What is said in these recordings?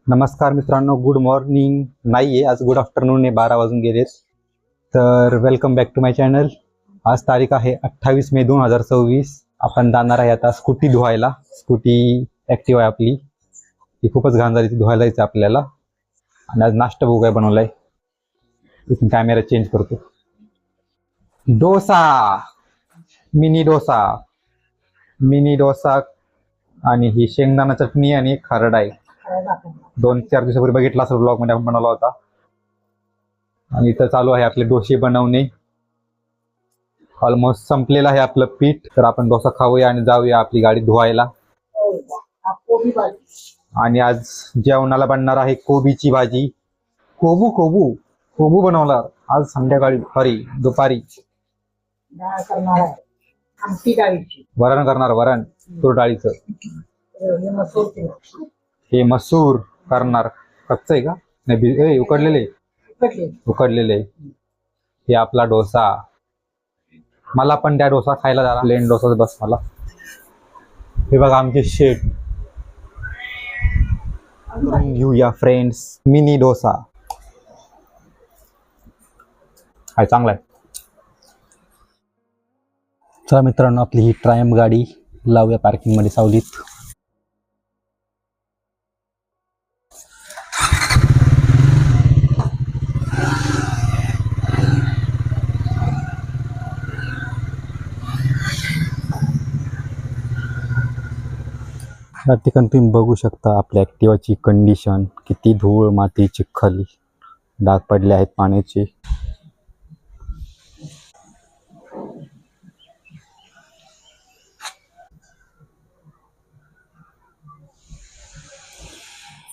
नमस्कार मित्रांनो, good morning नाही आहे, आज गुड आफ्टरनून आहे, 12 वाजून गेलेत. तर welcome back to my channel. आज तारीख आहे 28 मे 2026. आपण जाणार आहे आता स्कूटी धुवायला. स्कूटी ॲक्टिव्ह आहे आपली, ती खूपच घाण झाली, ती धुवायला जायचं आपल्याला. आणि आज नाश्ता बघू काय बनवलाय. इथून कॅमेरा चेंज करतो. डोसा, मिनी डोसा, मिनी डोसा आणि ही शेंगदाणा चटणी आणि एक खरडा आहे. 2-4 दिवसापूर्वी बघितला असेल ब्लॉग मध्ये आपण बनवला होता. आणि इथं चालू आहे आपले डोसे बनवणे. ऑलमोस्ट संपलेलं आहे आपलं पीठ. तर आपण डोसा खाऊया आणि जाऊया आपली गाडी धुवायला. आणि आज जेवणाला बनणार आहे कोबीची भाजी. कोबू कोबू कोबू बनवणार आज संध्याकाळी, सॉरी दुपारी. वरण करणार, वरण तूर डाळीचं. हे मसूर करणार. कच्चं आहे का? नाही, उकडलेले. हे आपला डोसा. मला पण त्या डोसा खायला जा, प्लेन डोसा बस मला. हे बघा आमचे शेट. करून घेऊया फ्रेंड्स मिनी डोसा. हाय, चांगला आहे. चला मित्रांनो, आपली ही ट्रायम्फ गाडी लावूया पार्किंग मध्ये सावलीत. या ठिकाणी तुम्ही बघू शकता आपल्या ॲक्टिवाची कंडिशन. किती धूळ, माती, चिखल, डाग पडले आहेत पाण्याचे.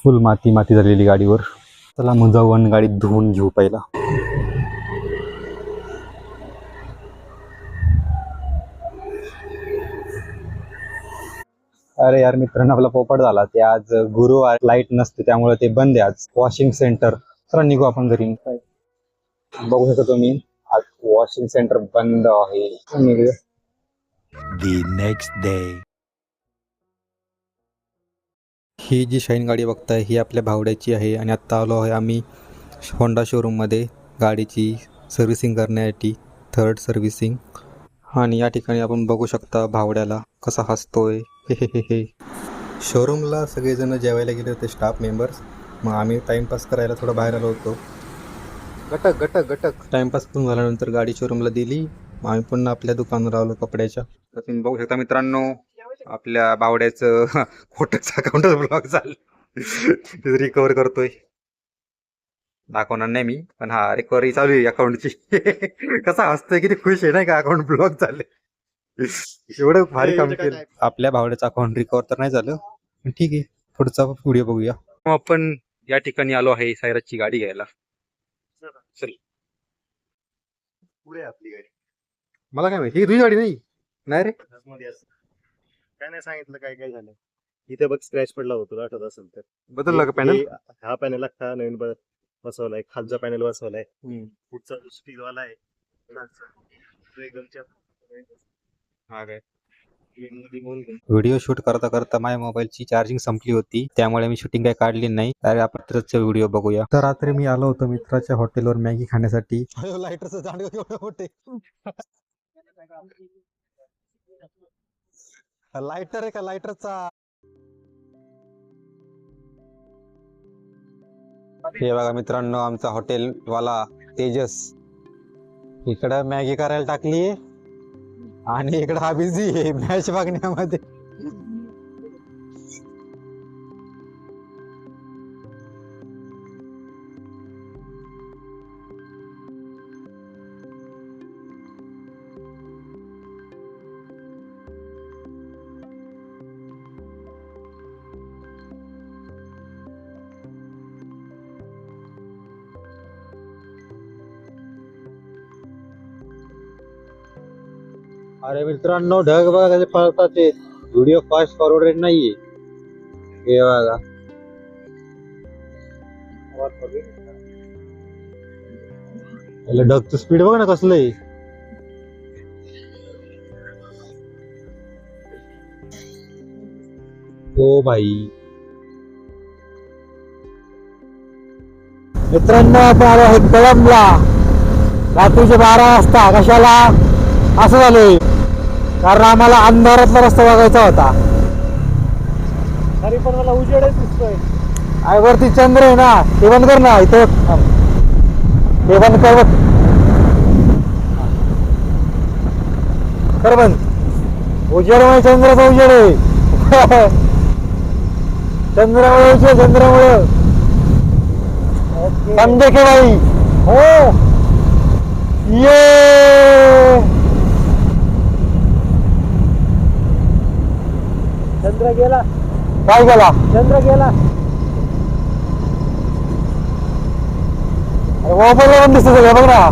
फुल माती माती झालेली गाडीवर. चला मग जाऊ आणि गाडीत धुवून घेऊ पहिला. अरे यार मित्रांनो, आपला पोपट झाला. ते आज गुरुवार, लाईट नसते त्यामुळे ते बंद आहे आज वॉशिंग सेंटर. चला निघू आपण घरी. बघू शकता तुम्ही, आज वॉशिंग सेंटर बंद आहे. निघूया. The next day. ही जी शाईन गाडी बघताय ही आपल्या भावड्याची आहे. आणि आत्ता आलो आहे आम्ही होंडा शोरूममध्ये गाडीची सर्व्हिसिंग करण्यासाठी, थर्ड सर्व्हिसिंग. आणि या ठिकाणी आपण बघू शकता भावड्याला कसा हसतोय. हे शोरूमला सगळेजण जेवायला गेले होते, स्टाफ मेंबर्स. मग आम्ही टाइमपास करायला थोडं बाहेर आलो होतो. गटक गटक गटक टाइमपास करून झाल्यानंतर गाडी शोरूमला दिली. मग आम्ही पुन्हा आपल्या दुकानावर आलो कपड्याच्या. तर तुम्ही बघू शकता मित्रांनो, आपल्या बावड्याचं खोटच अकाउंट ब्लॉक झालं. रिकवर करतोय. दाखवणार नाही मी, पण हा रिकव्हरी चालू आहे अकाउंटची. कसा हसतोय, किती खुश आहे नाही का, अकाउंट ब्लॉक झाले. एवढं भारी काम केलं. आपल्या भावड्याचं अकाउंट रिकवर तर नाही झालं, पण ठीक आहे. पुढचा व्हिडिओ बघूया. आपण या ठिकाणी आलो आहे सायराजची गाडी घ्यायला. चल पुढे आपली गाडी. मला काय माहिती, ही तुझी गाडी नाही. नाही रे, काय नाही सांगितलं, काय काय झालं. इथे बघ स्क्रॅच पडला होतो, आठवत असेल तर. बदलला का पॅनल? हा पॅनल अख्खा नवीन बसवलाय. खालचा पॅनल बसवलाय, पुढचा स्टील वाला आहे. हा काय, व्हिडिओ शूट करता करता माझ्या मोबाईलची चार्जिंग संपली होती, त्यामुळे मी शूटिंग काही काढली नाही. तर आपण रात्रीचा व्हिडिओ बघूया. तर रात्री मी आलो होतो मित्राच्या हॉटेलवर मॅगी खाण्यासाठी. लायटरचं दांडगं केवढं मोठे. लायटर आहे का लायटरचा? हे बघा मित्रांनो, आमचा हॉटेलवाला तेजस इकडं मॅगी करायला टाकली आणि इकडं हा बिझी आहे मॅच बघण्यामध्ये. अरे मित्रांनो, ढग बघा कसे पळतात ते. व्हिडिओ फास्ट फॉरवर्ड रेट नाहीये. हे बघा, ढगचं स्पीड बघ ना कसलं आहे. ओ भाई, मित्रांनो आपण आलो आहे कळंबला रात्रीचे 12 वाजता. कशाला असं झालंय कारण आम्हाला अंधारातला रस्ता बघायचा होता. तरी पण मला उजेडच दिसतोय. आहे वरती चंद्र आहे ना, ते बंद कर ना. इथं ते बंद कर बघ. कर बंद. उजेड म्हणजे चंद्राचा उजेड आहे. चंद्रामुळे उजेड, चंद्रामुळे समजे के भाई. हो ये चंद्र गेला, काय गेला? चंद्र गेला. मोबाईल पण दिसत सगळं बघ ना.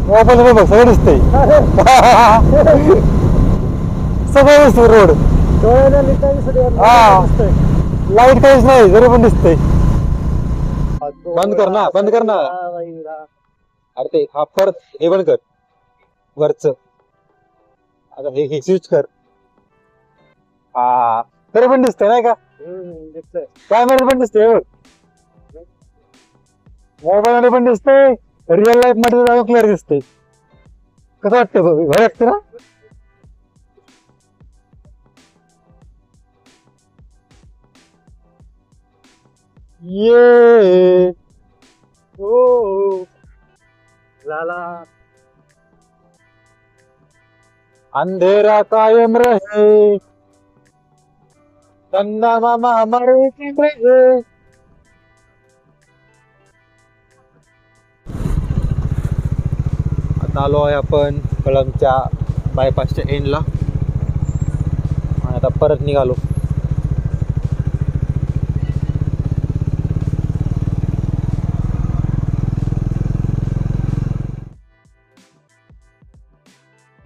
मोबाईल बघ सगळं दिसतंय. सगळं दिसतंय रोड. डोळ्याला लिहिता दिसतोय. हा. लाईट काहीच नाही जरी पण दिसतंय. बंद कर ना, बंद कर ना. अरे ते हा परत हे बंद कर वरच. आता हे स्विच कर. हा तरी पण दिसतंय नाही का? दिसतंय. कॅमेरा पण दिसतंय. मोबाईल मध्ये पण दिसतंय. रिअल लाईफ मध्ये जाऊन क्लिअर दिसतंय. कसं वाटतं बघ, भारी वाटतं ना? ये हो झाला. अंधेरा कायम रहे, चंदा मामा हमारे रहे. आता आलो आहे आपण कळंबच्या बायपासच्या एंडला आणि आता परत निघालो.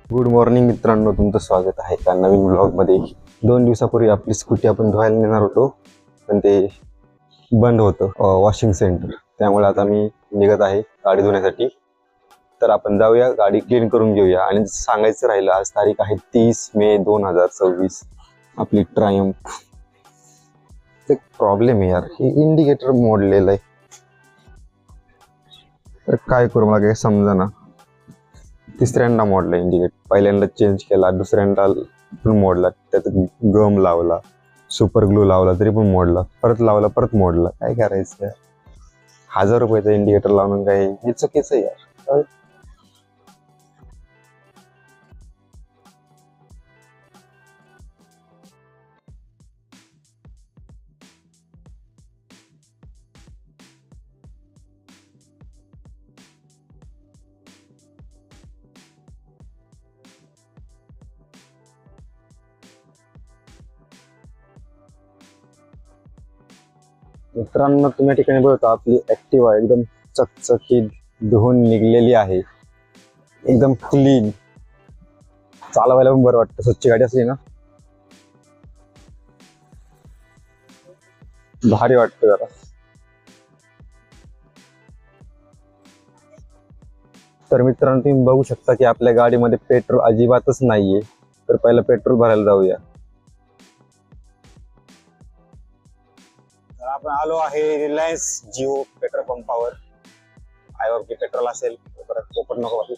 गुड मॉर्निंग मित्रांनो, तुमचं स्वागत आहे का नवीन ब्लॉगमध्ये. 2 दिवसापूर्वी आपली स्कूटी आपण धुवायला नेणार होतो पण ते बंद होतं वॉशिंग सेंटर, त्यामुळे आता मी निघत आहे गाडी धुण्यासाठी. तर आपण जाऊया, गाडी क्लीन करून घेऊया. आणि सांगायचं राहिलं, आज तारीख आहे 30 मे 2026. आपली ट्रायम्फ. एक प्रॉब्लेम आहे यार, हे इंडिकेटर मोडलेलं आहे. तर काय करू मला काही समजेना. तिसऱ्यांदा मोडला इंडिकेटर. पहिल्यांदा चेंज केला, दुसऱ्यांदा पण मोडला. त्यात गम लावला, सुपर ग्लू लावला तरी पण मोडला. परत लावला, परत मोडला. काय करायचं? 1000 रुपयाचा इंडिकेटर लावून काय हे चुकीचं आहे यार. मित्रांनो, तुम्ही या ठिकाणी बघता आपली ऍक्टिव्हा एकदम चकचकीत धुवून निघलेली आहे, एकदम क्लीन. चालवायला पण बरं वाटतं, स्वच्छ गाडी असली ना भारी वाटतं जरा. तर मित्रांनो, तुम्ही बघू शकता की आपल्या गाडीमध्ये पेट्रोल अजिबातच नाहीये. तर पहिलं पेट्रोल भरायला जाऊया. आपण आलो आहे रिलायन्स जिओ पेट्रोल पंपावर. आय की पेट्रोल असेल, परत ओपन नको वाटू.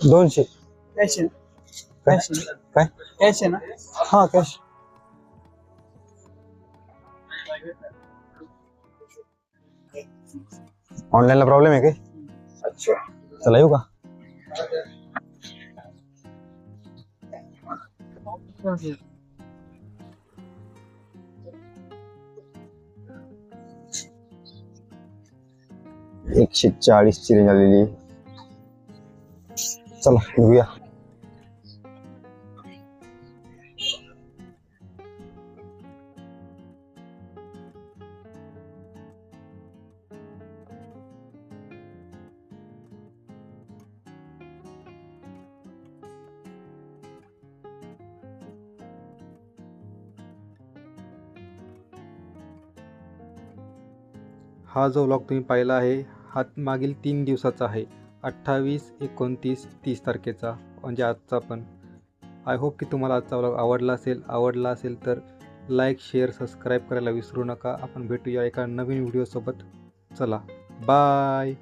$200. कॅश काय काय कॅश आहे ना? हा कॅश. ऑनलाईनला प्रॉब्लेम आहे काय? अच्छा, चला येऊ का? $140 ची रेंज आलेली. चला निघूया. हा जो व्लॉग तुम्ही पाहिला आहे हा मागील 3 दिवसाचा आहे, 28, 29, 30 तारखेचा, म्हणजे आजचा पण. आय होप की तुम्हाला आजचा व्लॉग आवडला असेल तर लाईक, शेअर, सबस्क्राईब करायला विसरू नका. आपण भेटूया एका नवीन व्हिडिओसोबत. चला, बाय.